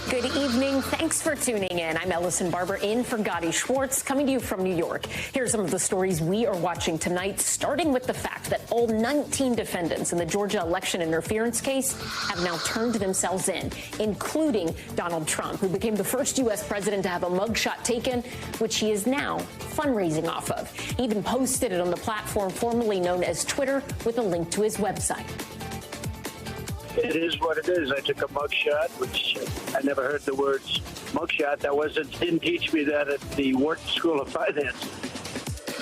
Good evening. Thanks for tuning in. I'm Ellison Barber in for Gadi Schwartz, coming to you from New York. Here are some of the stories we are watching tonight, starting with the fact that all 19 defendants in the Georgia election interference case have now turned themselves in, including Donald Trump, who became the first U.S. president to have a mugshot taken, which he is now fundraising off of. He even posted it on the platform formerly known as Twitter with a link to his website. It is what it is. I took a mugshot, which I never heard the words mugshot. Didn't teach me that at the Wharton School of Finance.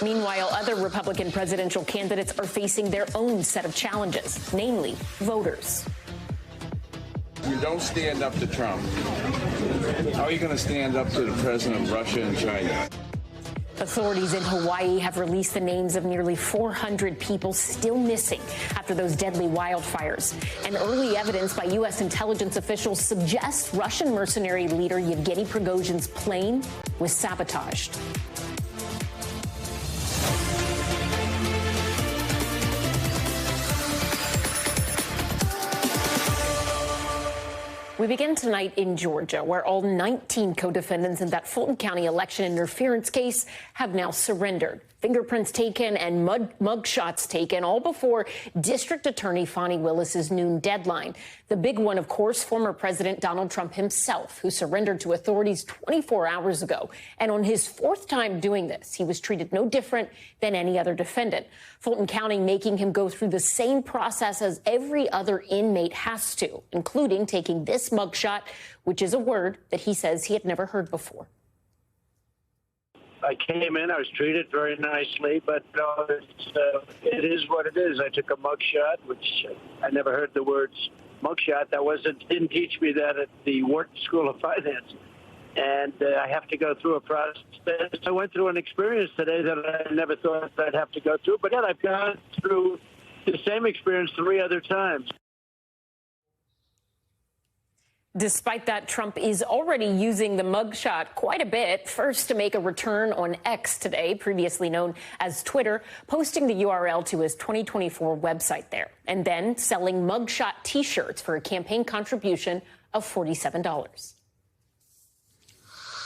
Meanwhile, other Republican presidential candidates are facing their own set of challenges, namely voters. You don't stand up to Trump. How are you going to stand up to the president of Russia and China? Authorities in Hawaii have released the names of nearly 400 people still missing after those deadly wildfires. And early evidence by U.S. intelligence officials suggests Russian mercenary leader Yevgeny Prigozhin's plane was sabotaged. We begin tonight in Georgia, where all 19 co-defendants in that Fulton County election interference case have now surrendered. Fingerprints taken and mug shots taken, all before District Attorney Fani Willis's noon deadline. The big one, of course, former President Donald Trump himself, who surrendered to authorities 24 hours ago. And on his fourth time doing this, he was treated no different than any other defendant. Fulton County making him go through the same process as every other inmate has to, including taking this mugshot, which is a word that he says he had never heard before. I came in, I was treated very nicely, but it is what it is. I took a mugshot, which I never heard the words mugshot. Didn't teach me that at the Wharton School of Finance. And I have to go through a process. I went through an experience today that I never thought I'd have to go through, but yet I've gone through the same experience 3 other times. Despite that, Trump is already using the mugshot quite a bit, first to make a return on X today, previously known as Twitter, posting the URL to his 2024 website there, and then selling mugshot T-shirts for a campaign contribution of $47.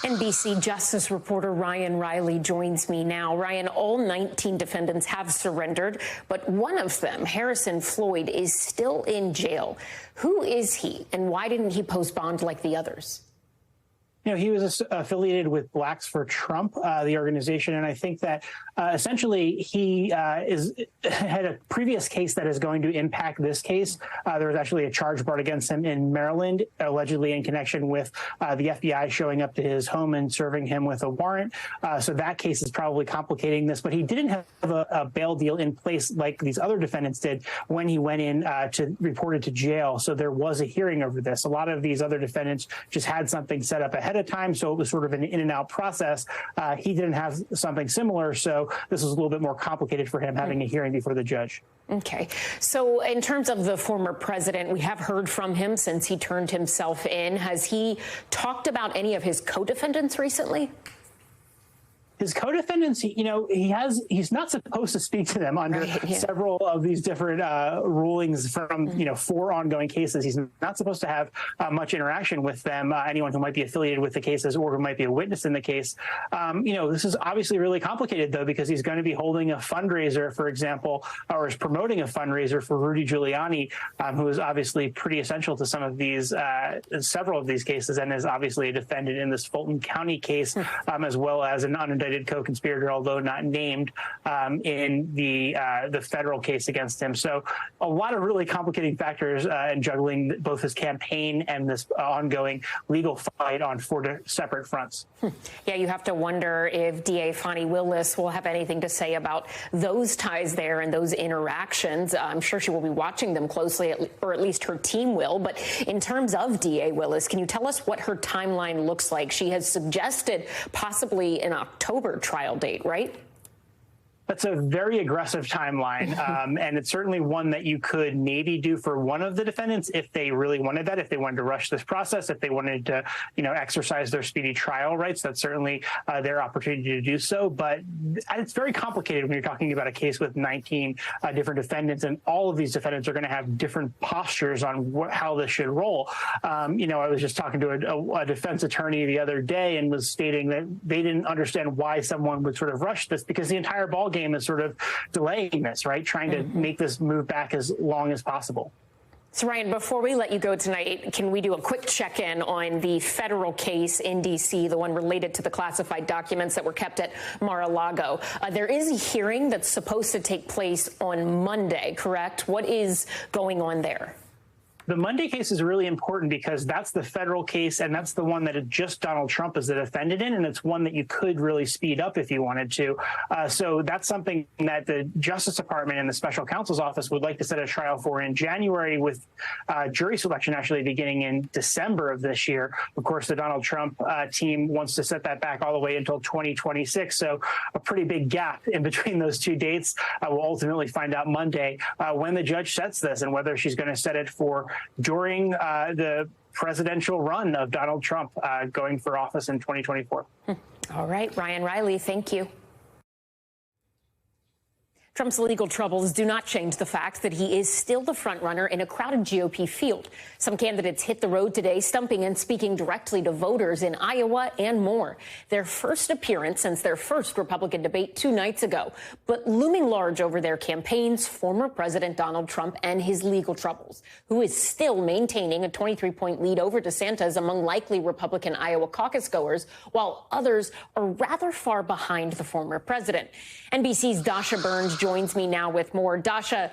NBC Justice reporter Ryan Riley joins me now. Ryan, all 19 defendants have surrendered, but one of them, Harrison Floyd, is still in jail. Who is he, and why didn't he post bond like the others? You know, he was affiliated with Blacks for Trump, the organization, and I think that essentially he had a previous case that is going to impact this case. There was actually a charge brought against him in Maryland, allegedly in connection with the FBI showing up to his home and serving him with a warrant. So that case is probably complicating this, but he didn't have a bail deal in place like these other defendants did when he went in to reported to jail. So there was a hearing over this. A lot of these other defendants just had something set up ahead of time, so it was sort of an in and out process. He didn't have something similar, so this was a little bit more complicated for him having a hearing before the judge. Okay. So in terms of the former president, we have heard from him since he turned himself in. Has he talked about any of his co-defendants recently? His co-defendants, he's not supposed to speak to them under several of these different rulings from, 4 ongoing cases. He's not supposed to have much interaction with them, anyone who might be affiliated with the cases or who might be a witness in the case. This is obviously really complicated, though, because he's going to be holding a fundraiser, for example, or is promoting a fundraiser for Rudy Giuliani, who is obviously pretty essential to some of these, several of these cases, and is obviously a defendant in this Fulton County case, as well as an unindicted co-conspirator, although not named, in the federal case against him. So a lot of really complicating factors in juggling both his campaign and this ongoing legal fight on 4 separate fronts. Yeah, you have to wonder if DA Fani Willis will have anything to say about those ties there and those interactions. I'm sure she will be watching them closely, or at least her team will. But in terms of DA Willis, can you tell us what her timeline looks like? She has suggested possibly an October trial date, right? That's a very aggressive timeline, and it's certainly one that you could maybe do for one of the defendants if they really wanted that, if they wanted to rush this process, if they wanted to, exercise their speedy trial rights. That's certainly their opportunity to do so. But it's very complicated when you're talking about a case with 19 different defendants, and all of these defendants are going to have different postures on how this should roll. I was just talking to a defense attorney the other day and was stating that they didn't understand why someone would sort of rush this, because the entire ball game is sort of delaying this, right? Trying to make this move back as long as possible. So, Ryan, before we let you go tonight, can we do a quick check-in on the federal case in D.C., the one related to the classified documents that were kept at Mar-a-Lago? There is a hearing that's supposed to take place on Monday, correct? What is going on there? The Monday case is really important because that's the federal case, and that's the one that just Donald Trump is the defendant in, and it's one that you could really speed up if you wanted to. So that's something that the Justice Department and the Special Counsel's Office would like to set a trial for in January, with jury selection actually beginning in December of this year. Of course, the Donald Trump team wants to set that back all the way until 2026, so a pretty big gap in between those two dates. We'll ultimately find out Monday when the judge sets this and whether she's going to set it for during the presidential run of Donald Trump going for office in 2024. All right, Ryan Riley, thank you. Trump's legal troubles do not change the fact that he is still the frontrunner in a crowded GOP field. Some candidates hit the road today, stumping and speaking directly to voters in Iowa and more. Their first appearance since their first Republican debate 2 nights ago. But looming large over their campaigns, former President Donald Trump and his legal troubles, who is still maintaining a 23-point lead over DeSantis among likely Republican Iowa caucus goers, while others are rather far behind the former president. NBC's Dasha Burns joins me now with more. Dasha,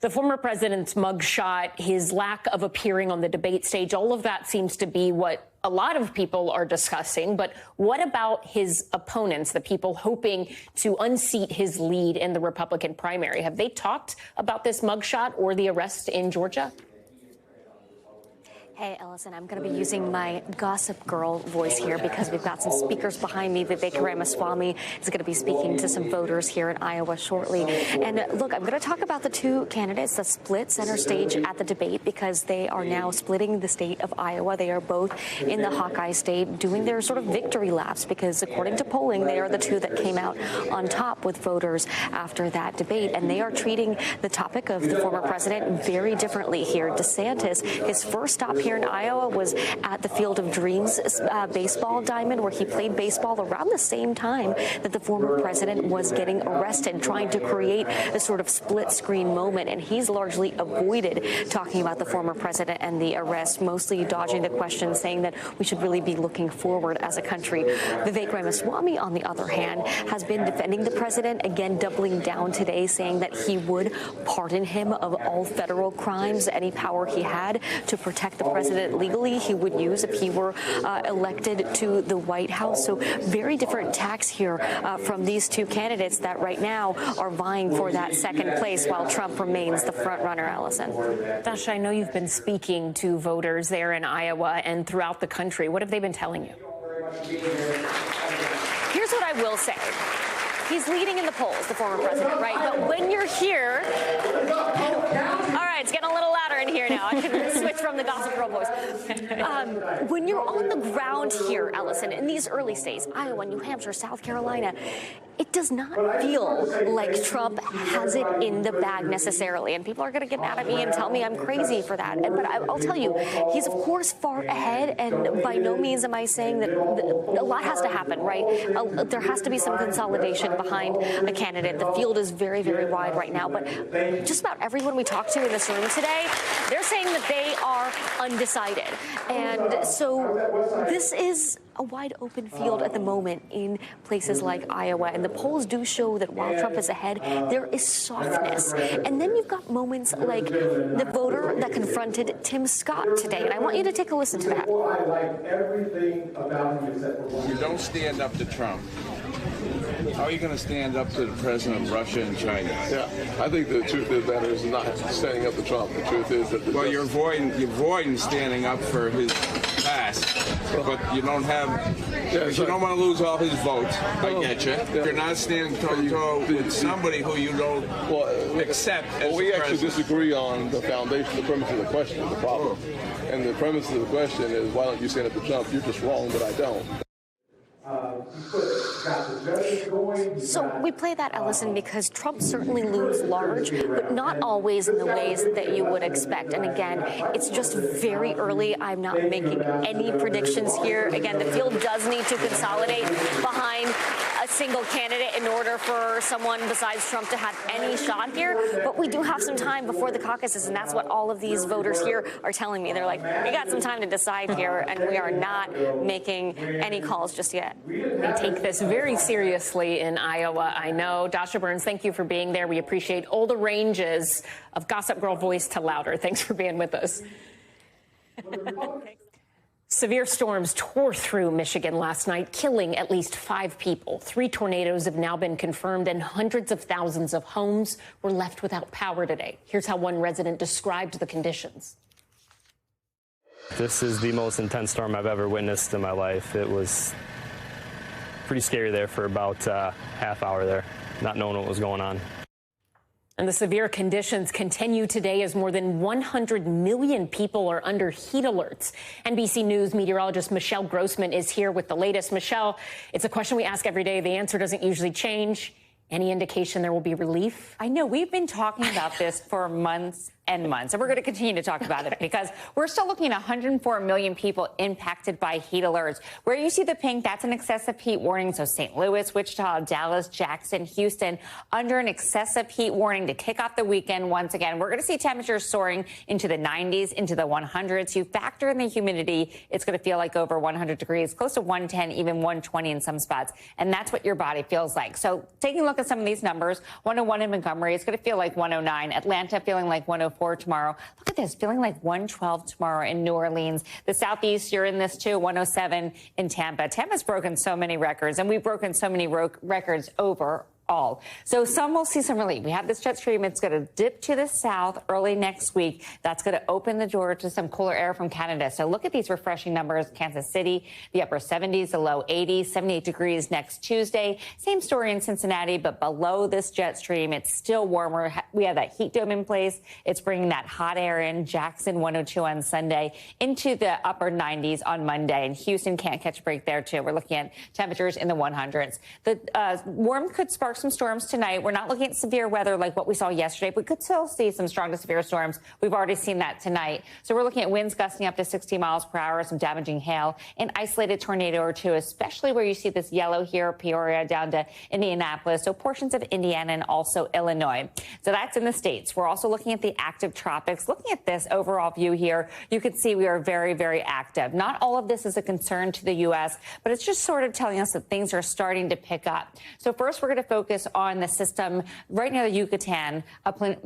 the former president's mugshot, his lack of appearing on the debate stage, all of that seems to be what a lot of people are discussing. But what about his opponents, the people hoping to unseat his lead in the Republican primary? Have they talked about this mugshot or the arrest in Georgia? Hey, Ellison, I'm going to be using my gossip girl voice here because we've got some speakers behind me. Vivek Ramaswamy is going to be speaking to some voters here in Iowa shortly. And look, I'm going to talk about the two candidates that split center stage at the debate because they are now splitting the state of Iowa. They are both in the Hawkeye state doing their sort of victory laps because, according to polling, they are the two that came out on top with voters after that debate. And they are treating the topic of the former president very differently here. DeSantis, his first stop here in Iowa was at the Field of Dreams baseball diamond, where he played baseball around the same time that the former president was getting arrested, trying to create a sort of split screen moment. And he's largely avoided talking about the former president and the arrest, mostly dodging the question, saying that we should really be looking forward as a country. Vivek Ramaswamy, on the other hand, has been defending the president, again doubling down today, saying that he would pardon him of all federal crimes, any power he had to protect the president legally he would use if he were elected to the White House. So very different tacks here from these two candidates that right now are vying for that second place while Trump remains the front runner, Allison. Dasha, I know you've been speaking to voters there in Iowa and throughout the country. What have they been telling you? Here's what I will say. He's leading in the polls, the former president, right? But when you're here, all right, it's getting a little louder in here now. I can switch from the gossip girl voice. When you're on the ground here, Ellison, in these early states, Iowa, New Hampshire, South Carolina, it does not feel like Trump has it in the bag necessarily. And people are going to get mad at me and tell me I'm crazy for that. But I'll tell you, he's, of course, far ahead. And by no means am I saying that a lot has to happen, right? There has to be some consolidation behind a candidate. The field is very, very wide right now. But just about everyone we talked to in this room today, they're saying that they are undecided. And so this is a wide open field at the moment in places like Iowa. And the polls do show that while Trump is ahead, there is softness. And then you've got moments like the voter that confronted Tim Scott today. And I want you to take a listen to that. I like everything about him except for one. You don't stand up to Trump. How are you going to stand up to the president of Russia and China? Yeah, I think the truth is that is not standing up to Trump. The truth is that you're avoiding standing up for his back. pass, but you don't have. You don't want to lose all his votes. I get you. You're not standing toe-to-toe with somebody who you don't accept as Well, we actually president. disagree on the foundation, the premise of the question, the problem. And the premise of the question is, why don't you stand up to Trump? You're just wrong, but I don't. So we play that, Ellison, because Trump certainly looms large, but not always in the ways that you would expect. And again, it's just very early. I'm not making any predictions here. Again, the field does need to consolidate behind a single candidate in order for someone besides Trump to have any shot here. But we do have some time before the caucuses, and that's what all of these voters here are telling me. They're like, we got some time to decide here, and we are not making any calls just yet. They take this very seriously in Iowa, I know. Dasha Burns, thank you for being there. We appreciate all the ranges of Gossip Girl voice to louder. Thanks for being with us. Severe storms tore through Michigan last night, killing at least 5 people. 3 tornadoes have now been confirmed, and hundreds of thousands of homes were left without power today. Here's how one resident described the conditions. This is the most intense storm I've ever witnessed in my life. It was pretty scary there for about half hour there, not knowing what was going on. And the severe conditions continue today as more than 100 million people are under heat alerts. NBC News meteorologist Michelle Grossman is here with the latest. Michelle, it's a question we ask every day. The answer doesn't usually change. Any indication there will be relief? I know we've been talking about this for months and months, and we're going to continue to talk about it because we're still looking at 104 million people impacted by heat alerts. Where you see the pink, that's an excessive heat warning. So St. Louis, Wichita, Dallas, Jackson, Houston, under an excessive heat warning to kick off the weekend once again. We're going to see temperatures soaring into the 90s, into the 100s. You factor in the humidity, it's going to feel like over 100 degrees, close to 110, even 120 in some spots. And that's what your body feels like. So taking a look at some of these numbers, 101 in Montgomery, it's going to feel like 109. Atlanta feeling like 104 tomorrow. Look at this, feeling like 112 tomorrow in New Orleans. The Southeast, you're in this too, 107 in Tampa. Tampa's broken so many records, and we've broken so many records overall. So some will see some relief. We have this jet stream. It's going to dip to the south early next week. That's going to open the door to some cooler air from Canada. So look at these refreshing numbers. Kansas City, the upper 70s, the low 80s, 78 degrees next Tuesday. Same story in Cincinnati, but below this jet stream, it's still warmer. We have that heat dome in place. It's bringing that hot air in. Jackson, 102 on Sunday, into the upper 90s on Monday. And Houston can't catch a break there, too. We're looking at temperatures in the 100s. The warm could spark some storms tonight. We're not looking at severe weather like what we saw yesterday, but we could still see some strong to severe storms. We've already seen that tonight. So we're looking at winds gusting up to 60 miles per hour, some damaging hail, an isolated tornado or two, especially where you see this yellow here, Peoria down to Indianapolis, so portions of Indiana and also Illinois. So that's in the states. We're also looking at the active tropics. Looking at this overall view here, you can see we are very, very active. Not all of this is a concern to the U.S., but it's just sort of telling us that things are starting to pick up. So first, we're going to focus on the system right near the Yucatan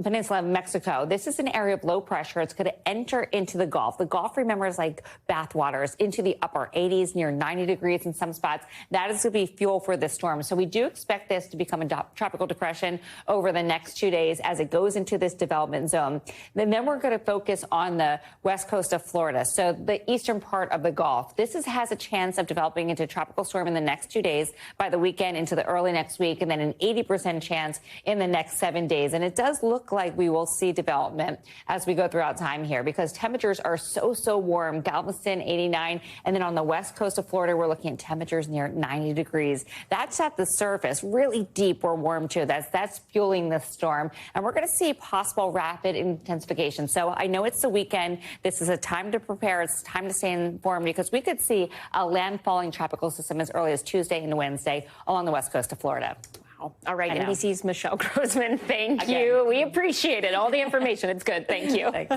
Peninsula of Mexico. This is an area of low pressure. It's going to enter into the Gulf. The Gulf, remember, is like bathwaters, into the upper 80s, near 90 degrees in some spots. That is going to be fuel for this storm. So we do expect this to become a tropical depression over the next 2 days as it goes into this development zone. And then we're going to focus on the west coast of Florida, so the eastern part of the Gulf. This has a chance of developing into a tropical storm in the next 2 days, by the weekend into the early next week, and then an 80% chance in the next 7 days. And it does look like we will see development as we go throughout time here because temperatures are so warm. Galveston, 89. And then on the west coast of Florida, we're looking at temperatures near 90 degrees. That's at the surface, really deep. We're warm too. That's fueling the storm. And we're going to see possible rapid intensification. So I know it's the weekend. This is a time to prepare. It's time to stay informed because we could see a landfalling tropical system as early as Tuesday and Wednesday along the west coast of Florida. All right, NBC's Michelle Grossman, thank you. We appreciate it. All the information. It's good. Thank you. Thanks.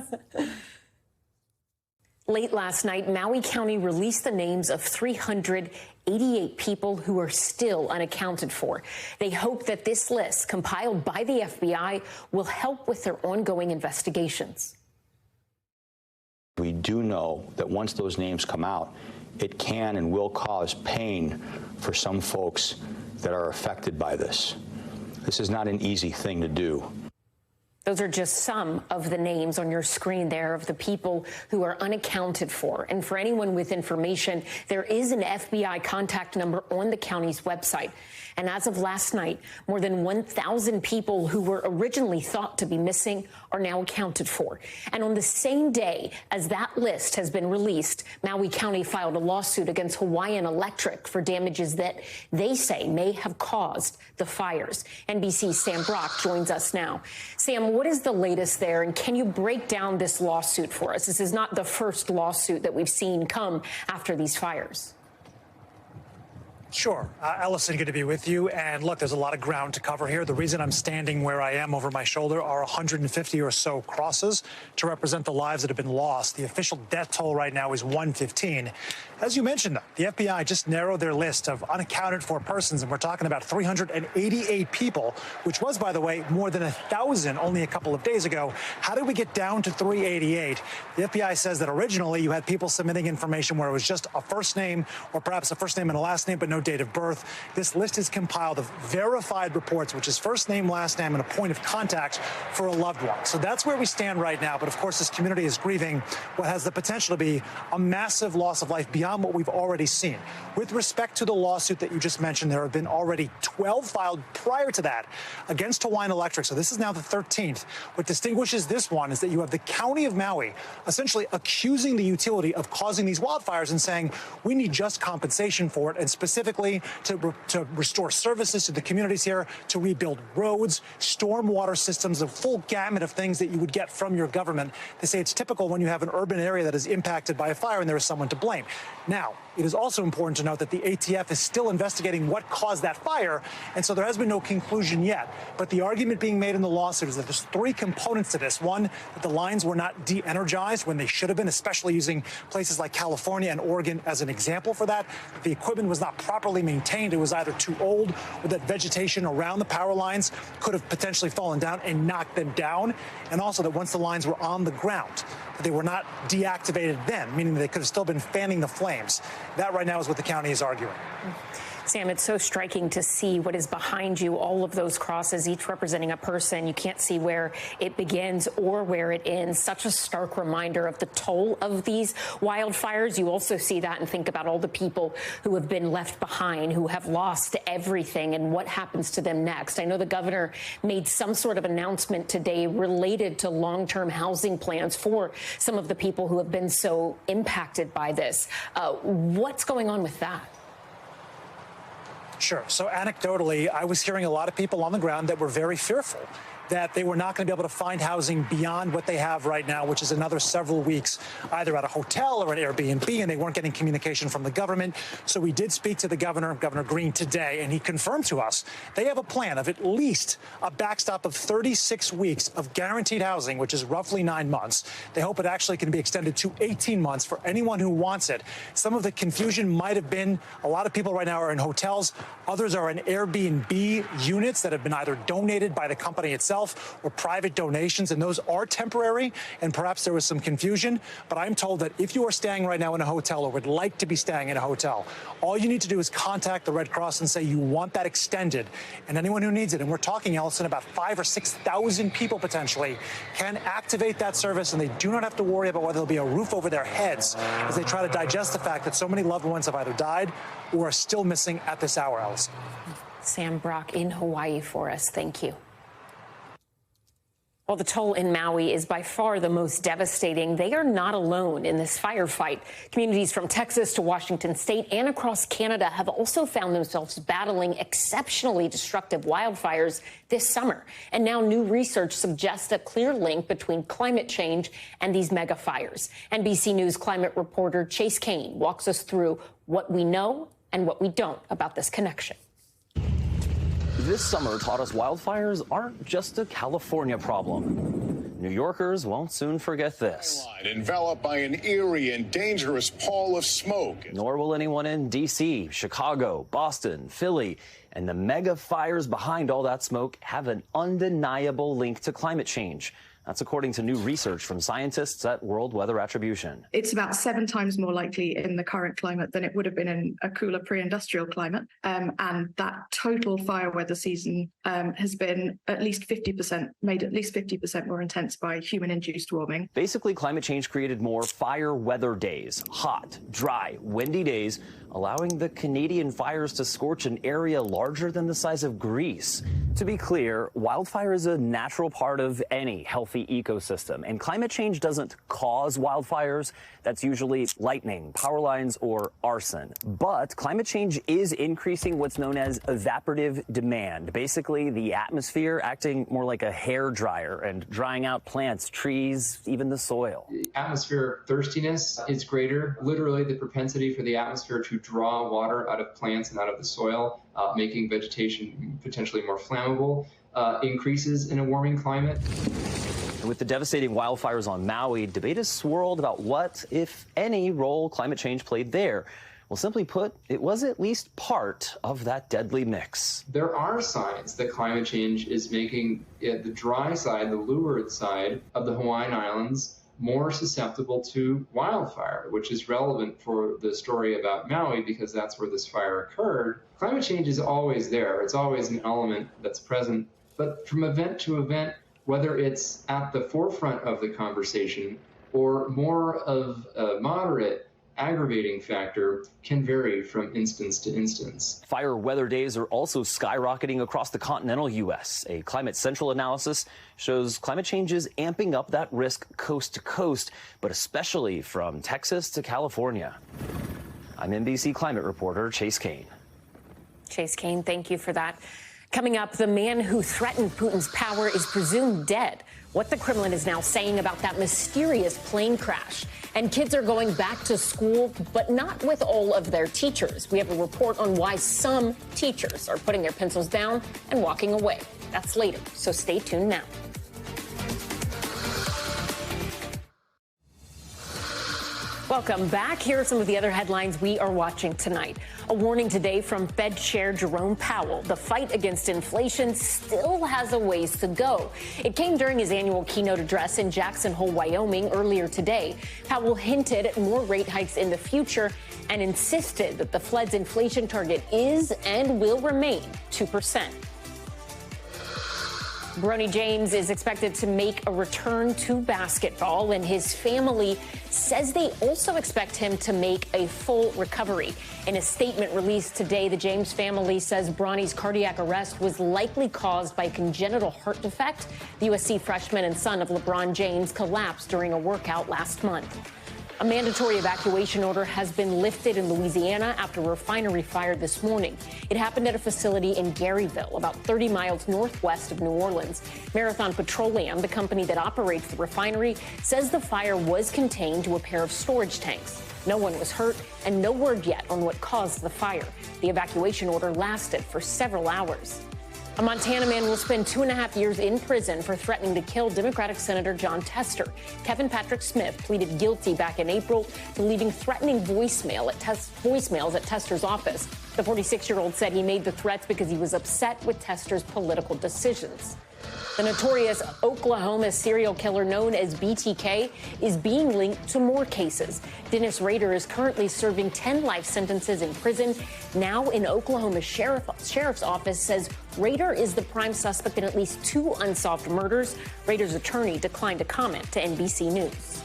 Late last night, Maui County released the names of 388 people who are still unaccounted for. They hope that this list, compiled by the FBI, will help with their ongoing investigations. We do know that once those names come out, it can and will cause pain for some folks that are affected by this. This is not an easy thing to do. Those are just some of the names on your screen there of the people who are unaccounted for. And for anyone with information, there is an FBI contact number on the county's website. And as of last night, more than 1,000 people who were originally thought to be missing are now accounted for. And on the same day as that list has been released, Maui County filed a lawsuit against Hawaiian Electric for damages that they say may have caused the fires. NBC's Sam Brock joins us now. Sam, what is the latest there? And can you break down this lawsuit for us? This is not the first lawsuit that we've seen come after these fires. Sure. Allison, good to be with you. And look, there's a lot of ground to cover here. The reason I'm standing where I am over my shoulder are 150 or so crosses to represent the lives that have been lost. The official death toll right now is 115. As you mentioned, though, the FBI just narrowed their list of unaccounted for persons, and we're talking about 388 people, which was, by the way, more than 1,000 only a couple of days ago. How did we get down to 388? The FBI says that originally you had people submitting information where it was just a first name or perhaps a first name and a last name, but no date of birth. This list is compiled of verified reports, which is first name, last name, and a point of contact for a loved one. So that's where we stand right now. But of course, this community is grieving what has the potential to be a massive loss of life beyond what we've already seen. With respect to the lawsuit that you just mentioned, there have been already 12 filed prior to that against Hawaiian Electric. So this is now the 13th. What distinguishes this one is that you have the county of Maui essentially accusing the utility of causing these wildfires and saying we need just compensation for it, and specifically to restore services to the communities here, to rebuild roads, stormwater systems, a full gamut of things that you would get from your government. They say it's typical when you have an urban area that is impacted by a fire and there is someone to blame. Now, it is also important to note that the ATF is still investigating what caused that fire, and so there has been no conclusion yet. But the argument being made in the lawsuit is that there's three components to this. One, that the lines were not de-energized when they should have been, especially using places like California and Oregon as an example for that. The equipment was not properly maintained. It was either too old, or that vegetation around the power lines could have potentially fallen down and knocked them down. And also that once the lines were on the ground, that they were not deactivated then, meaning they could have still been fanning the flames. That right now is what the county is arguing. Sam, it's so striking to see what is behind you, all of those crosses, each representing a person. You can't see where it begins or where it ends. Such a stark reminder of the toll of these wildfires. You also see that and think about all the people who have been left behind, who have lost everything, and what happens to them next. I know the governor made some sort of announcement today related to long-term housing plans for some of the people who have been so impacted by this. What's going on with that? Sure. So anecdotally, I was hearing a lot of people on the ground that were very fearful that they were not going to be able to find housing beyond what they have right now, which is another several weeks, either at a hotel or an Airbnb, and they weren't getting communication from the government. So we did speak to the governor, Governor Green, today, and he confirmed to us they have a plan of at least a backstop of 36 weeks of guaranteed housing, which is roughly 9 months. They hope it actually can be extended to 18 months for anyone who wants it. Some of the confusion might have been a lot of people right now are in hotels. Others are in Airbnb units that have been either donated by the company itself or private donations, and those are temporary, and perhaps there was some confusion. But I'm told that if you are staying right now in a hotel or would like to be staying in a hotel, all you need to do is contact the Red Cross and say you want that extended, and anyone who needs it, and we're talking, Allison, about 5,000 or 6,000 people potentially, can activate that service, and they do not have to worry about whether there'll be a roof over their heads as they try to digest the fact that so many loved ones have either died or are still missing at this hour, Allison. Sam Brock in Hawaii for us. Thank you. Well, the toll in Maui is by far the most devastating. They are not alone in this firefight. Communities from Texas to Washington state and across Canada have also found themselves battling exceptionally destructive wildfires this summer. And now new research suggests a clear link between climate change and these mega fires. NBC News climate reporter Chase Kane walks us through what we know and what we don't about this connection. This summer taught us wildfires aren't just a California problem. New Yorkers won't soon forget this. Enveloped by an eerie and dangerous pall of smoke. Nor will anyone in D.C., Chicago, Boston, Philly. And the mega fires behind all that smoke have an undeniable link to climate change. That's according to new research from scientists at World Weather Attribution. It's about 7 times more likely in the current climate than it would have been in a cooler pre-industrial climate. And that total fire weather season has been made at least 50% more intense by human-induced warming. Basically, climate change created more fire weather days, hot, dry, windy days, allowing the Canadian fires to scorch an area larger than the size of Greece. To be clear, wildfire is a natural part of any healthy ecosystem, and climate change doesn't cause wildfires. That's usually lightning, power lines, or arson. But climate change is increasing what's known as evaporative demand, basically the atmosphere acting more like a hairdryer and drying out plants, trees, even the soil. Atmospheric thirstiness is greater. Literally, the propensity for the atmosphere to draw water out of plants and out of the soil, making vegetation potentially more flammable, increases in a warming climate. And with the devastating wildfires on Maui, debate has swirled about what, if any, role climate change played there. Well, simply put, it was at least part of that deadly mix. There are signs that climate change is making the dry side, the leeward side of the Hawaiian Islands, more susceptible to wildfire, which is relevant for the story about Maui because that's where this fire occurred. Climate change is always there. It's always an element that's present. But from event to event, whether it's at the forefront of the conversation or more of a moderate aggravating factor, can vary from instance to instance. Fire weather days are also skyrocketing across the continental U.S. A Climate Central analysis shows climate change is amping up that risk coast to coast, but especially from Texas to California. I'm NBC climate reporter Chase Kane. Chase Kane, thank you for that. Coming up, the man who threatened Putin's power is presumed dead. What the Kremlin is now saying about that mysterious plane crash. And kids are going back to school, but not with all of their teachers. We have a report on why some teachers are putting their pencils down and walking away. That's later, so stay tuned now. Welcome back. Here are some of the other headlines we are watching tonight. A warning today from Fed Chair Jerome Powell. The fight against inflation still has a ways to go. It came during his annual keynote address in Jackson Hole, Wyoming earlier today. Powell hinted at more rate hikes in the future and insisted that the Fed's inflation target is and will remain 2%. Bronny James is expected to make a return to basketball, and his family says they also expect him to make a full recovery. In a statement released today, the James family says Bronny's cardiac arrest was likely caused by a congenital heart defect. The USC freshman and son of LeBron James collapsed during a workout last month. A mandatory evacuation order has been lifted in Louisiana after a refinery fire this morning. It happened at a facility in Garyville, about 30 miles northwest of New Orleans. Marathon Petroleum, the company that operates the refinery, says the fire was contained to a pair of storage tanks. No one was hurt, and no word yet on what caused the fire. The evacuation order lasted for several hours. A Montana man will spend 2.5 years in prison for threatening to kill Democratic Senator Jon Tester. Kevin Patrick Smith pleaded guilty back in April to leaving threatening voicemails at Tester's office. The 46-year-old said he made the threats because he was upset with Tester's political decisions. The notorious Oklahoma serial killer known as BTK is being linked to more cases. Dennis Rader is currently serving 10 life sentences in prison. Now an Oklahoma sheriff's office says Rader is the prime suspect in at least 2 unsolved murders. Rader's attorney declined to comment to NBC News.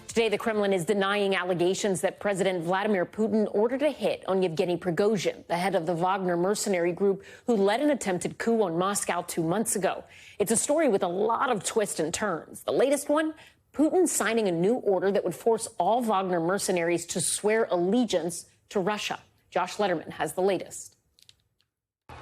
Today, the Kremlin is denying allegations that President Vladimir Putin ordered a hit on Yevgeny Prigozhin, the head of the Wagner mercenary group who led an attempted coup on Moscow 2 months ago. It's a story with a lot of twists and turns. The latest one, Putin signing a new order that would force all Wagner mercenaries to swear allegiance to Russia. Josh Letterman has the latest.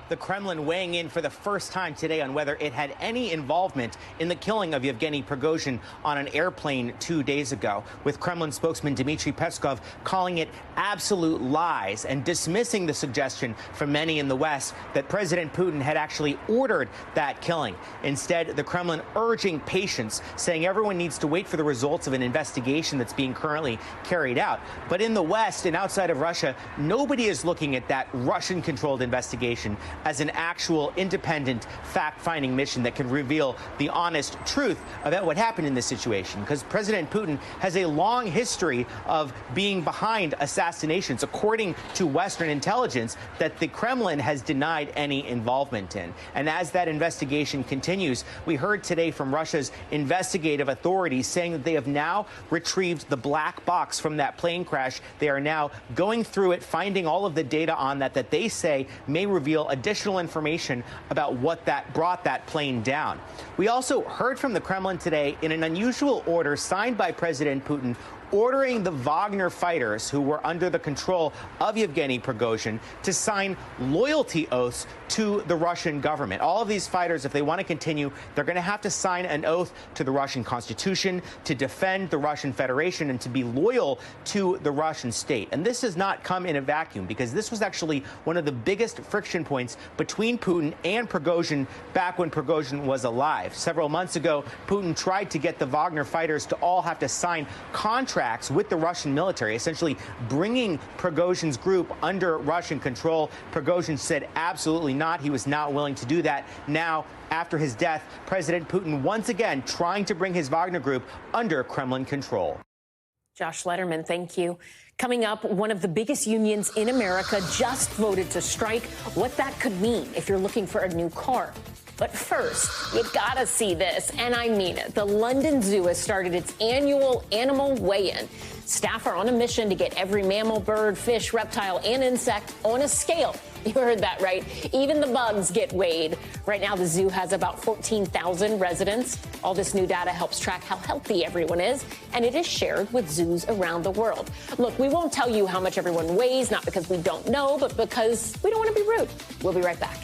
The Kremlin weighing in for the first time today on whether it had any involvement in the killing of Yevgeny Prigozhin on an airplane 2 days ago, with Kremlin spokesman Dmitry Peskov calling it absolute lies and dismissing the suggestion from many in the West that President Putin had actually ordered that killing. Instead, the Kremlin urging patience, saying everyone needs to wait for the results of an investigation that's being currently carried out. But in the West and outside of Russia, nobody is looking at that Russian-controlled investigation as an actual independent fact-finding mission that can reveal the honest truth about what happened in this situation. Because President Putin has a long history of being behind assassinations, according to Western intelligence, that the Kremlin has denied any involvement in. And as that investigation continues, we heard today from Russia's investigative authorities saying that they have now retrieved the black box from that plane crash. They are now going through it, finding all of the data on that they say may reveal additional information about what that brought that plane down. We also heard from the Kremlin today in an unusual order signed by President Putin, ordering the Wagner fighters who were under the control of Yevgeny Prigozhin to sign loyalty oaths to the Russian government. All of these fighters, if they want to continue, they're going to have to sign an oath to the Russian Constitution, to defend the Russian Federation, and to be loyal to the Russian state. And this has not come in a vacuum, because this was actually one of the biggest friction points between Putin and Prigozhin back when Prigozhin was alive. Several months ago, Putin tried to get the Wagner fighters to all have to sign contracts with the Russian military, essentially bringing Prigozhin's group under Russian control. Prigozhin said absolutely not. He was not willing to do that. Now, after his death, President Putin once again trying to bring his Wagner group under Kremlin control. Josh Letterman, thank you. Coming up, one of the biggest unions in America just voted to strike. What that could mean if you're looking for a new car. But first, you gotta see this, and I mean it. The London Zoo has started its annual animal weigh-in. Staff are on a mission to get every mammal, bird, fish, reptile, and insect on a scale. You heard that right. Even the bugs get weighed. Right now, the zoo has about 14,000 residents. All this new data helps track how healthy everyone is, and it is shared with zoos around the world. Look, we won't tell you how much everyone weighs, not because we don't know, but because we don't want to be rude. We'll be right back.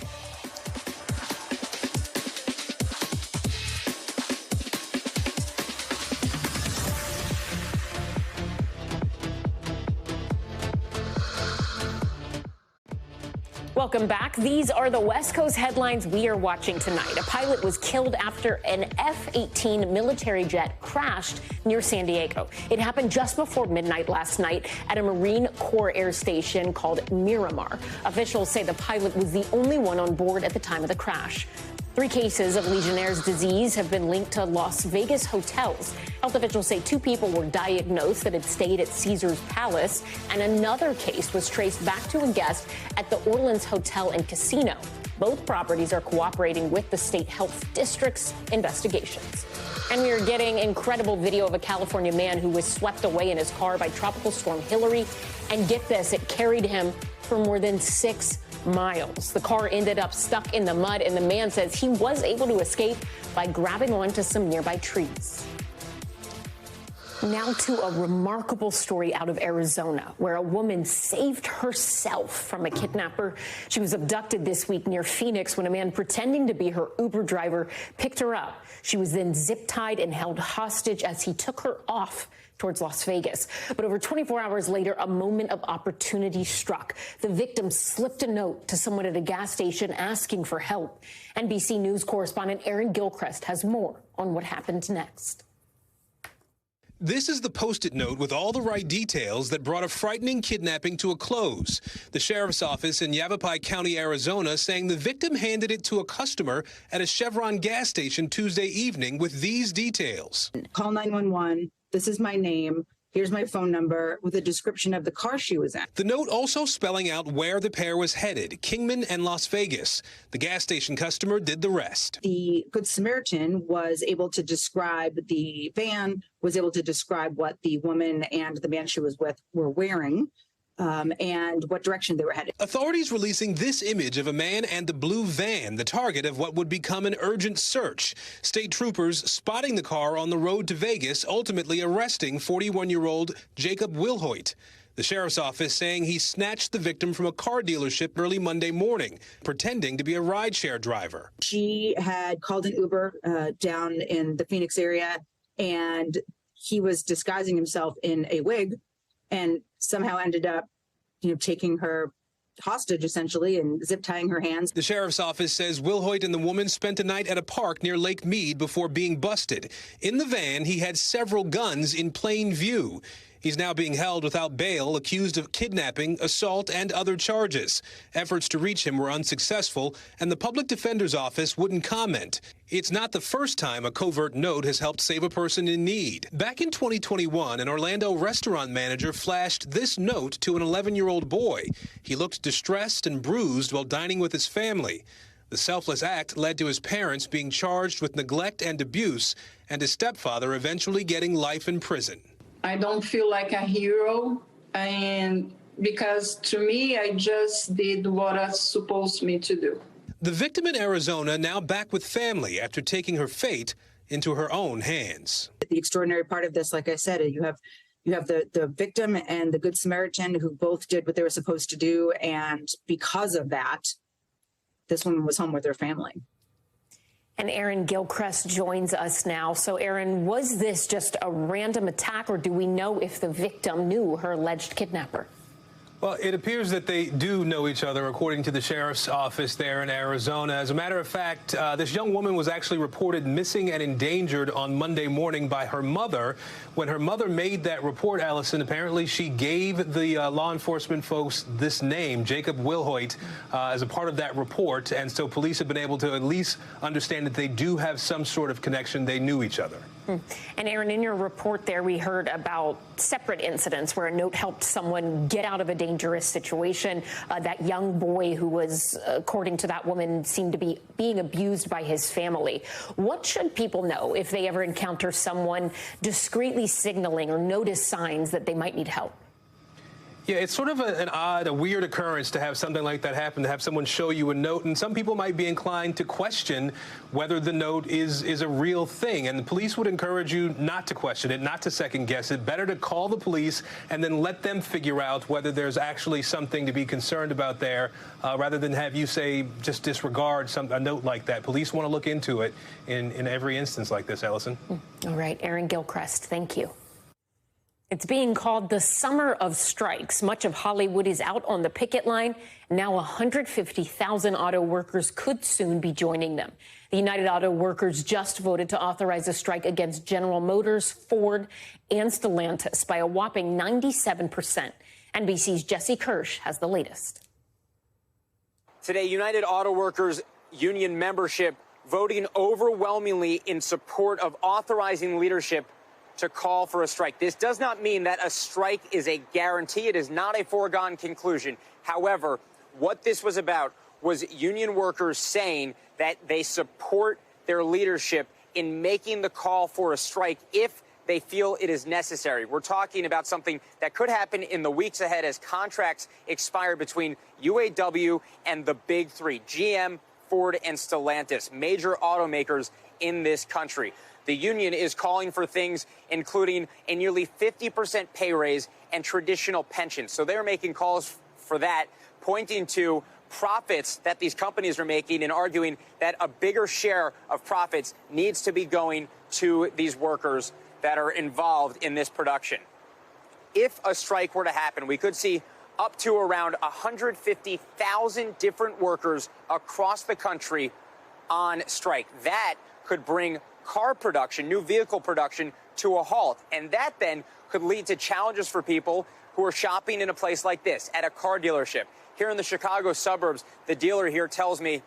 Welcome back. These are the West Coast headlines we are watching tonight. A pilot was killed after an F-18 military jet crashed near San Diego. It happened just before midnight last night at a Marine Corps air station called Miramar. Officials say the pilot was the only one on board at the time of the crash. 3 cases of Legionnaire's disease have been linked to Las Vegas hotels. Health officials say 2 people were diagnosed that had stayed at Caesar's Palace, and another case was traced back to a guest at the Orleans Hotel and Casino. Both properties are cooperating with the state health district's investigations. And we are getting incredible video of a California man who was swept away in his car by Tropical Storm Hillary. And get this, it carried him for more than 6 miles. The car ended up stuck in the mud, and the man says he was able to escape by grabbing onto some nearby trees. Now to a remarkable story out of Arizona, where a woman saved herself from a kidnapper. She was abducted this week near Phoenix when a man pretending to be her Uber driver picked her up. She was then zip-tied and held hostage as he took her off towards Las Vegas. But over 24 hours later, a moment of opportunity struck. The victim slipped a note to someone at a gas station asking for help. NBC News correspondent Aaron Gilchrist has more on what happened next. This is the Post-it note with all the right details that brought a frightening kidnapping to a close. The sheriff's office in Yavapai County, Arizona, saying the victim handed it to a customer at a Chevron gas station Tuesday evening with these details. Call 911. This is my name. Here's my phone number with a description of the car she was in. The note also spelling out where the pair was headed, Kingman and Las Vegas. The gas station customer did the rest. The Good Samaritan was able to describe the van, was able to describe what the woman and the man she was with were wearing. And what direction they were headed. Authorities releasing this image of a man and the blue van, the target of what would become an urgent search. State troopers spotting the car on the road to Vegas, ultimately arresting 41-year-old Jacob Wilhoit. The sheriff's office saying he snatched the victim from a car dealership early Monday morning, pretending to be a rideshare driver. She had called an Uber down in the Phoenix area, and he was disguising himself in a wig and somehow ended up, taking her hostage, essentially, and zip tying her hands. The sheriff's office says Wilhoit and the woman spent a night at a park near Lake Mead before being busted. In the van, he had several guns in plain view. He's now being held without bail, accused of kidnapping, assault, and other charges. Efforts to reach him were unsuccessful, and the public defender's office wouldn't comment. It's not the first time a covert note has helped save a person in need. Back in 2021, an Orlando restaurant manager flashed this note to an 11-year-old boy. He looked distressed and bruised while dining with his family. The selfless act led to his parents being charged with neglect and abuse, and his stepfather eventually getting life in prison. I don't feel like a hero, and because to me, I just did what I supposed me to do. The victim in Arizona now back with family after taking her fate into her own hands. The extraordinary part of this, like I said, you have the victim and the Good Samaritan who both did what they were supposed to do, and because of that, this woman was home with her family. And Aaron Gilchrist joins us now. So, Aaron, was this just a random attack, or do we know if the victim knew her alleged kidnapper? Well, it appears that they do know each other, according to the sheriff's office there in Arizona. As a matter of fact, this young woman was actually reported missing and endangered on Monday morning by her mother. When her mother made that report, Allison, apparently she gave the law enforcement folks this name, Jacob Wilhoit, as a part of that report. And so police have been able to at least understand that they do have some sort of connection. They knew each other. And Aaron, in your report there, we heard about separate incidents where a note helped someone get out of a dangerous situation. That young boy who was, according to that woman, seemed to be being abused by his family. What should people know if they ever encounter someone discreetly signaling or notice signs that they might need help? Yeah, it's sort of a weird occurrence to have something like that happen, to have someone show you a note. And some people might be inclined to question whether the note is a real thing. And the police would encourage you not to question it, not to second guess it. Better to call the police and then let them figure out whether there's actually something to be concerned about there, rather than have you say just disregard a note like that. Police want to look into it in every instance like this, Allison. All right, Aaron Gilchrist, thank you. It's being called the summer of strikes. Much of Hollywood is out on the picket line. Now 150,000 auto workers could soon be joining them. The United Auto Workers just voted to authorize a strike against General Motors, Ford, and Stellantis by a whopping 97%. NBC's Jesse Kirsch has the latest. Today, United Auto Workers union membership voting overwhelmingly in support of authorizing leadership to call for a strike. This does not mean that a strike is a guarantee. It is not a foregone conclusion. However, what this was about was union workers saying that they support their leadership in making the call for a strike if they feel it is necessary. We're talking about something that could happen in the weeks ahead as contracts expire between UAW and the big three, GM, Ford, and Stellantis, major automakers in this country. The union is calling for things including a nearly 50% pay raise and traditional pensions. So they're making calls for that, pointing to profits that these companies are making and arguing that a bigger share of profits needs to be going to these workers that are involved in this production. If a strike were to happen, we could see up to around 150,000 different workers across the country on strike. That could bring car production, new vehicle production, to a halt. And that then could lead to challenges for people who are shopping in a place like this, at a car dealership. Here in the Chicago suburbs, the dealer here tells me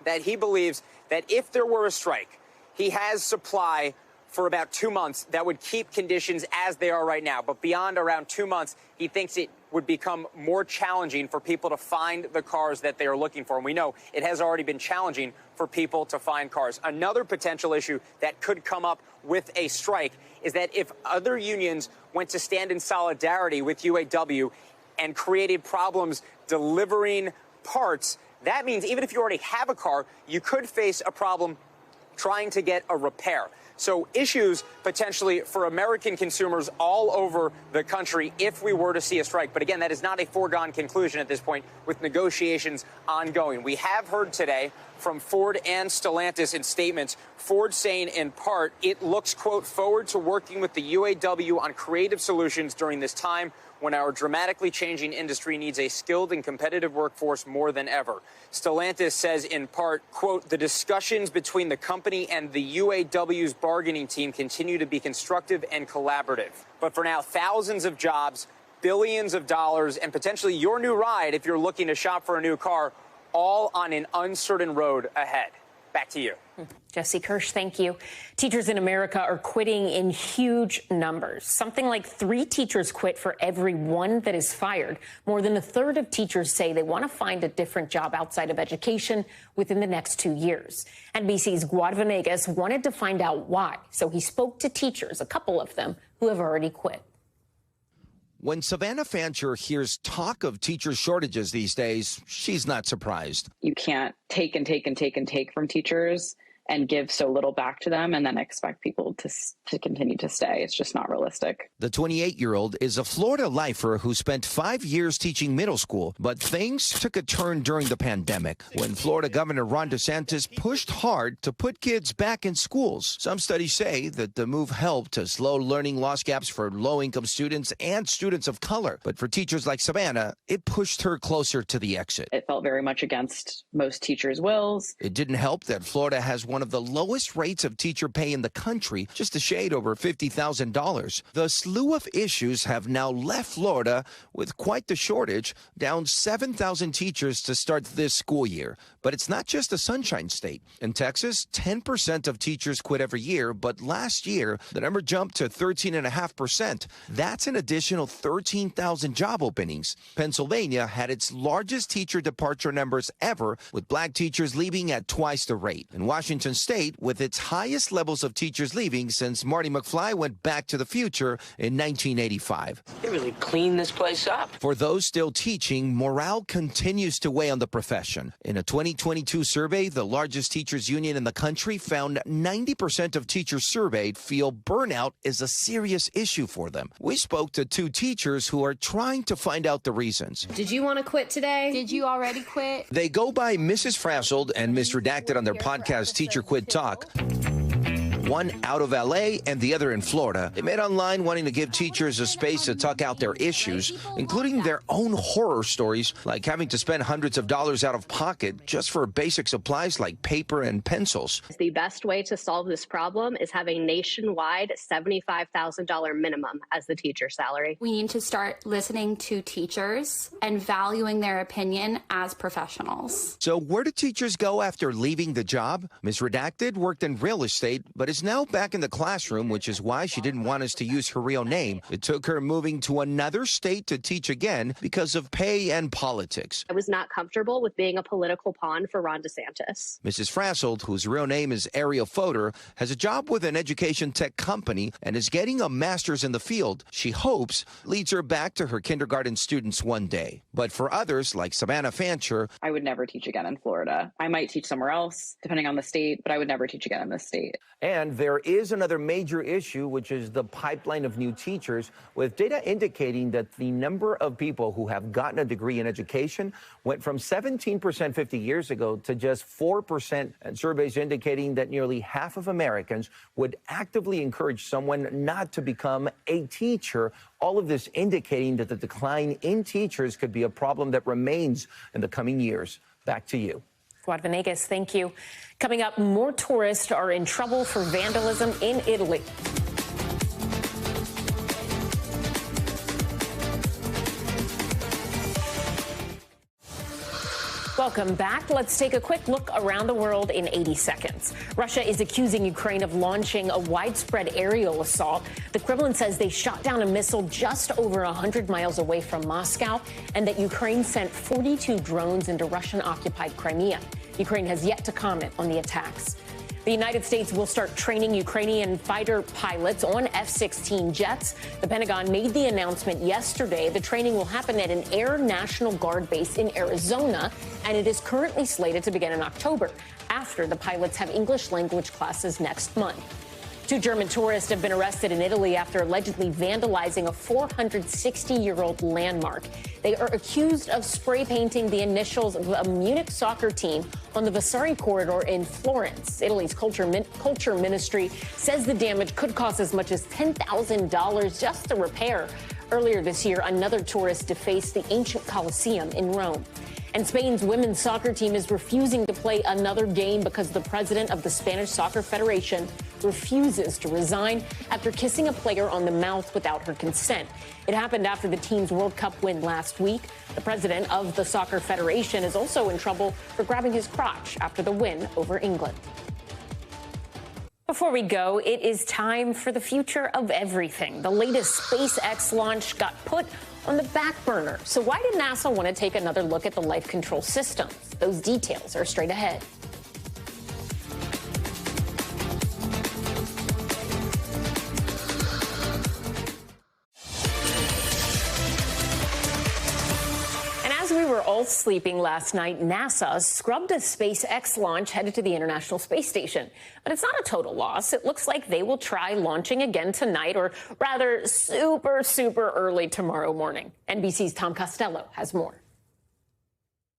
that he believes that if there were a strike, he has supply for about 2 months that would keep conditions as they are right now. But beyond around 2 months, he thinks it would become more challenging for people to find the cars that they are looking for. And we know it has already been challenging for people to find cars. Another potential issue that could come up with a strike is that if other unions went to stand in solidarity with UAW and created problems delivering parts, that means even if you already have a car, you could face a problem trying to get a repair. So issues potentially for American consumers all over the country if we were to see a strike. But again, that is not a foregone conclusion at this point, with negotiations ongoing. We have heard today from Ford and Stellantis in statements, Ford saying in part, it looks, quote, forward to working with the UAW on creative solutions during this time when our dramatically changing industry needs a skilled and competitive workforce more than ever. Stellantis says in part, quote, the discussions between the company and the UAW's bargaining team continue to be constructive and collaborative. But for now, thousands of jobs, billions of dollars, and potentially your new ride if you're looking to shop for a new car, all on an uncertain road ahead. Back to you. Jesse Kirsch, thank you. Teachers in America are quitting in huge numbers. Something like 3 teachers quit for every 1 that is fired. More than a third of teachers say they want to find a different job outside of education within the next 2 years. NBC's Gadi Venegas wanted to find out why, so he spoke to teachers, a couple of them, who have already quit. When Savannah Fancher hears talk of teacher shortages these days, she's not surprised. You can't take and take and take and take from teachers and give so little back to them and then expect people to continue to stay. It's just not realistic. The 28-year-old is a Florida lifer who spent 5 years teaching middle school, but things took a turn during the pandemic when Florida Governor Ron DeSantis pushed hard to put kids back in schools. Some studies say that the move helped to slow learning loss gaps for low-income students and students of color. But for teachers like Savannah, it pushed her closer to the exit. It felt very much against most teachers' wills. It didn't help that Florida has one of the lowest rates of teacher pay in the country, just a shade over $50,000. The slew of issues have now left Florida with quite the shortage, down 7,000 teachers to start this school year. But it's not just a sunshine state. In Texas, 10% of teachers quit every year, but last year, the number jumped to 13.5%. That's an additional 13,000 job openings. Pennsylvania had its largest teacher departure numbers ever, with black teachers leaving at twice the rate. In Washington State, with its highest levels of teachers leaving since Marty McFly went back to the future in 1985. They really cleaned this place up. For those still teaching, morale continues to weigh on the profession. In a 2022 survey, the largest teachers union in the country found 90% of teachers surveyed feel burnout is a serious issue for them. We spoke to 2 teachers who are trying to find out the reasons. Did you want to quit today? Did you already quit? They go by Mrs. Frazzled and Ms. Redacted on their podcast Teacher Quit Talk. One out of L.A. and the other in Florida. They met online wanting to give teachers a space to talk out their issues, including their own horror stories, like having to spend hundreds of dollars out of pocket just for basic supplies like paper and pencils. The best way to solve this problem is having nationwide $75,000 minimum as the teacher salary. We need to start listening to teachers and valuing their opinion as professionals. So where do teachers go after leaving the job? Ms. Redacted worked in real estate, but is now back in the classroom, which is why she didn't want us to use her real name. It took her moving to another state to teach again because of pay and politics. I was not comfortable with being a political pawn for Ron DeSantis. Mrs. Frazzled, whose real name is Ariel Fodor, has a job with an education tech company and is getting a master's in the field. She hopes leads her back to her kindergarten students one day. But for others, like Savannah Fancher, I would never teach again in Florida. I might teach somewhere else, depending on the state, but I would never teach again in this state. And there is another major issue, which is the pipeline of new teachers, with data indicating that the number of people who have gotten a degree in education went from 17% 50 years ago to just 4%, and surveys indicating that nearly half of Americans would actively encourage someone not to become a teacher. All of this indicating that the decline in teachers could be a problem that remains in the coming years. Back to you. Gadi Venegas, thank you. Coming up, more tourists are in trouble for vandalism in Italy. Welcome back. Let's take a quick look around the world in 80 seconds. Russia is accusing Ukraine of launching a widespread aerial assault. The Kremlin says they shot down a missile just over 100 miles away from Moscow and that Ukraine sent 42 drones into Russian-occupied Crimea. Ukraine has yet to comment on the attacks. The United States will start training Ukrainian fighter pilots on F-16 jets. The Pentagon made the announcement yesterday. The training will happen at an Air National Guard base in Arizona, and it is currently slated to begin in October, after the pilots have English language classes next month. 2 German tourists have been arrested in Italy after allegedly vandalizing a 460-year-old landmark. They are accused of spray painting the initials of a Munich soccer team on the Vasari corridor in Florence. Italy's culture ministry says the damage could cost as much as $10,000 just to repair. Earlier this year, another tourist defaced the ancient Colosseum in Rome. And Spain's women's soccer team is refusing to play another game because the president of the Spanish Soccer Federation refuses to resign after kissing a player on the mouth without her consent. It happened after the team's World Cup win last week. The president of the Soccer Federation is also in trouble for grabbing his crotch after the win over England. Before we go, it is time for the future of everything. The latest SpaceX launch got put on the back burner. So why did NASA want to take another look at the life control systems? Those details are straight ahead. As we were all sleeping last night, NASA scrubbed a SpaceX launch headed to the International Space Station. But it's not a total loss. It looks like they will try launching again tonight, or rather super early tomorrow morning. NBC's Tom Costello has more.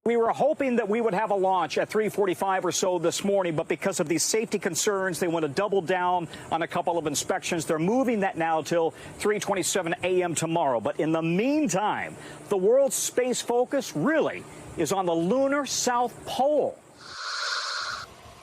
We were hoping that we would have a launch at 3:45 or so this morning, but because of these safety concerns, they want to double down on a couple of inspections. They're moving that now till 3:27 a.m. tomorrow. But in the meantime, the world's space focus really is on the lunar South Pole.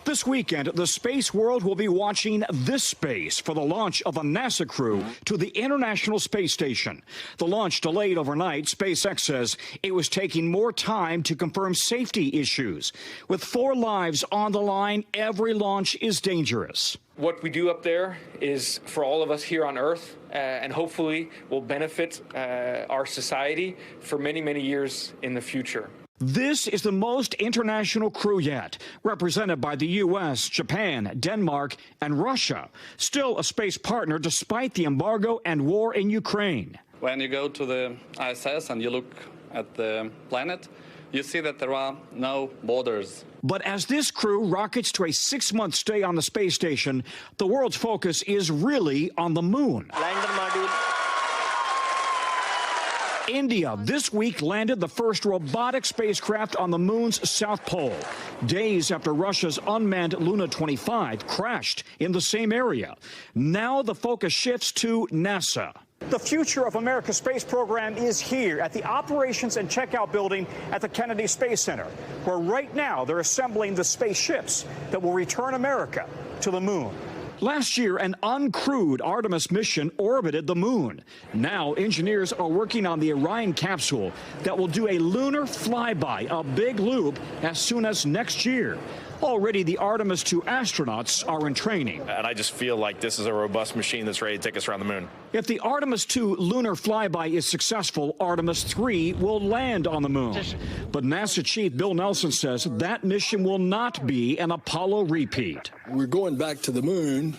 This weekend, the space world will be watching this space for the launch of a NASA crew to the International Space Station. The launch delayed overnight. SpaceX says it was taking more time to confirm safety issues. With 4 lives on the line, every launch is dangerous. What we do up there is for all of us here on Earth, and hopefully will benefit our society for many, many years in the future. This is the most international crew yet, represented by the U.S., Japan, Denmark, and Russia. Still a space partner despite the embargo and war in Ukraine. When you go to the ISS and you look at the planet, you see that there are no borders. But as this crew rockets to a 6-month stay on the space station, the world's focus is really on the moon. Lander module. India this week landed the first robotic spacecraft on the moon's south pole, days after Russia's unmanned Luna 25 crashed in the same area. Now the focus shifts to NASA. The future of America's space program is here at the Operations and Checkout Building at the Kennedy Space Center, where right now they're assembling the spaceships that will return America to the moon. Last year, an uncrewed Artemis mission orbited the moon. Now, engineers are working on the Orion capsule that will do a lunar flyby, a big loop, as soon as next year. Already, the Artemis 2 astronauts are in training. And I just feel like this is a robust machine that's ready to take us around the moon. If the Artemis 2 lunar flyby is successful, Artemis 3 will land on the moon. But NASA Chief Bill Nelson says that mission will not be an Apollo repeat. We're going back to the moon.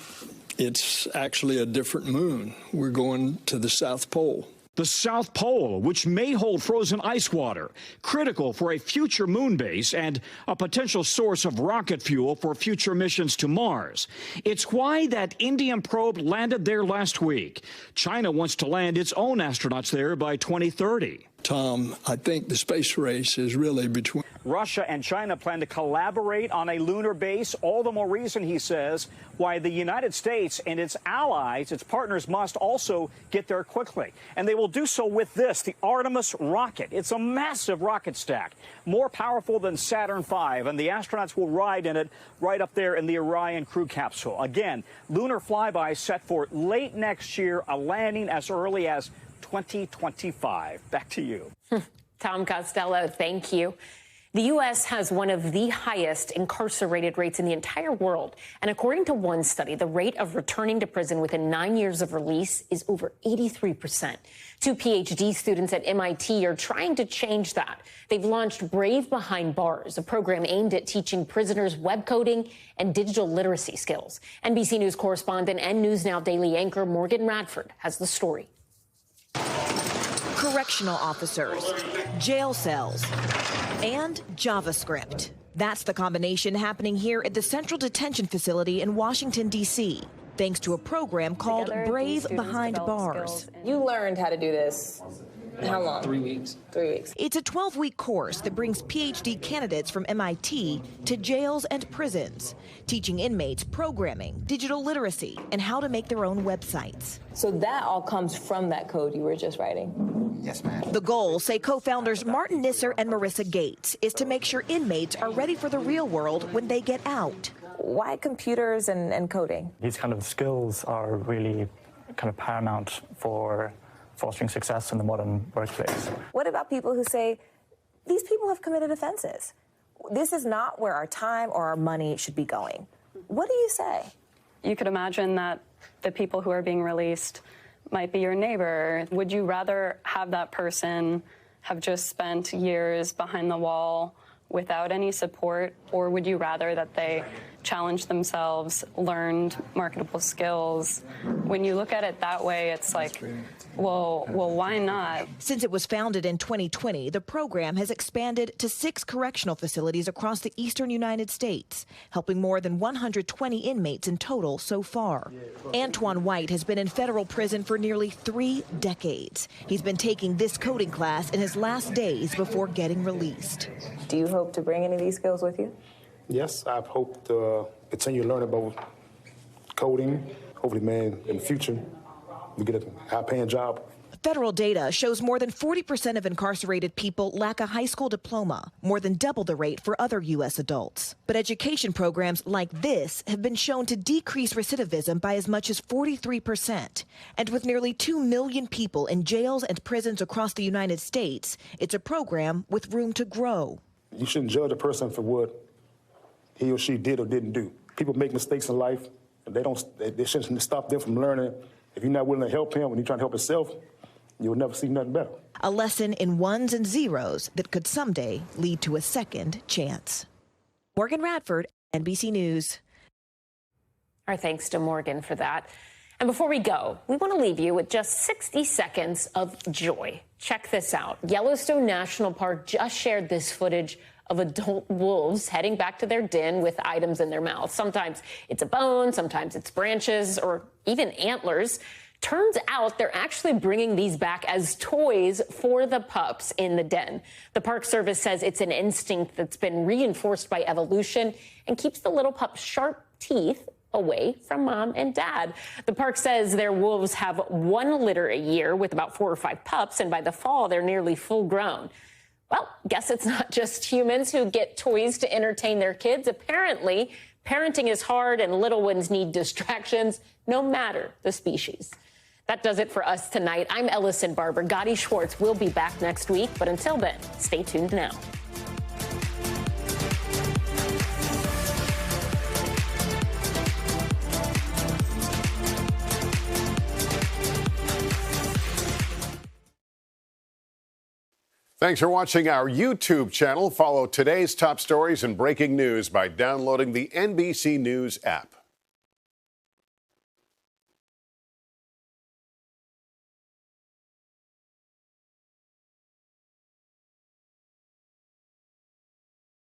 It's actually a different moon. We're going to the South Pole. The South Pole, which may hold frozen ice water, critical for a future moon base and a potential source of rocket fuel for future missions to Mars. It's why that Indian probe landed there last week. China wants to land its own astronauts there by 2030. Tom, I think the space race is really between Russia and China plan to collaborate on a lunar base. All the more reason, he says, why the United States and its allies, its partners, must also get there quickly. And they will do so with this, the Artemis rocket. It's a massive rocket stack, more powerful than Saturn V, and the astronauts will ride in it right up there in the Orion crew capsule. Again, lunar flyby set for late next year, a landing as early as 2025. Back to you. Tom Costello, thank you. The U.S. has one of the highest incarcerated rates in the entire world. And according to one study, the rate of returning to prison within 9 years of release is over 83%. 2 PhD students at MIT are trying to change that. They've launched Brave Behind Bars, a program aimed at teaching prisoners web coding and digital literacy skills. NBC News correspondent and News Now Daily anchor Morgan Radford has the story. Correctional officers, jail cells, and JavaScript. That's the combination happening here at the Central Detention Facility in Washington, D.C., thanks to a program called Brave Behind Bars. You learned how to do this. How long? 3 weeks. 3 weeks. It's a 12-week course that brings PhD candidates from MIT to jails and prisons, teaching inmates programming, digital literacy, and how to make their own websites. So that all comes from that code you were just writing? Yes, ma'am. The goal, say co-founders Martin Nisser and Marissa Gates, is to make sure inmates are ready for the real world when they get out. why computers and coding? These kind of skills are really kind of paramount for fostering success in the modern workplace. What about people who say, these people have committed offenses? This is not where our time or our money should be going. What do you say? You could imagine that the people who are being released might be your neighbor. Would you rather have that person have just spent years behind the wall without any support, or would you rather that they challenged themselves, learned marketable skills? When you look at it that way, it's like, well, why not? Since it was founded in 2020, the program has expanded to 6 correctional facilities across the eastern United States, helping more than 120 inmates in total so far. Antoine White has been in federal prison for nearly 3 decades. He's been taking this coding class in his last days before getting released. Do you hope to bring any of these skills with you? Yes, I hope to continue to learn about coding. Hopefully, man, in the future, we get a high-paying job. Federal data shows more than 40% of incarcerated people lack a high school diploma, more than double the rate for other U.S. adults. But education programs like this have been shown to decrease recidivism by as much as 43%. And with nearly 2 million people in jails and prisons across the United States, it's a program with room to grow. You shouldn't judge a person for what he or she did or didn't do. People make mistakes in life, and they shouldn't stop them from learning. If you're not willing to help him when he's trying to help himself, you'll never see nothing better. A lesson in ones and zeros that could someday lead to a second chance. Morgan Radford, NBC News. Our thanks to Morgan for that. And before we go, we want to leave you with just 60 seconds of joy. Check this out. Yellowstone National Park just shared this footage of adult wolves heading back to their den with items in their mouths. Sometimes it's a bone, sometimes it's branches, or even antlers. Turns out they're actually bringing these back as toys for the pups in the den. The Park Service says it's an instinct that's been reinforced by evolution and keeps the little pup's sharp teeth away from mom and dad. The park says their wolves have 1 litter a year with about 4 or 5 pups, and by the fall, they're nearly full grown. Well, guess it's not just humans who get toys to entertain their kids. Apparently, parenting is hard and little ones need distractions, no matter the species. That does it for us tonight. I'm Ellison Barber. Gadi Schwartz will be back next week, but until then, stay tuned now. Thanks for watching our YouTube channel. Follow today's top stories and breaking news by downloading the NBC News app.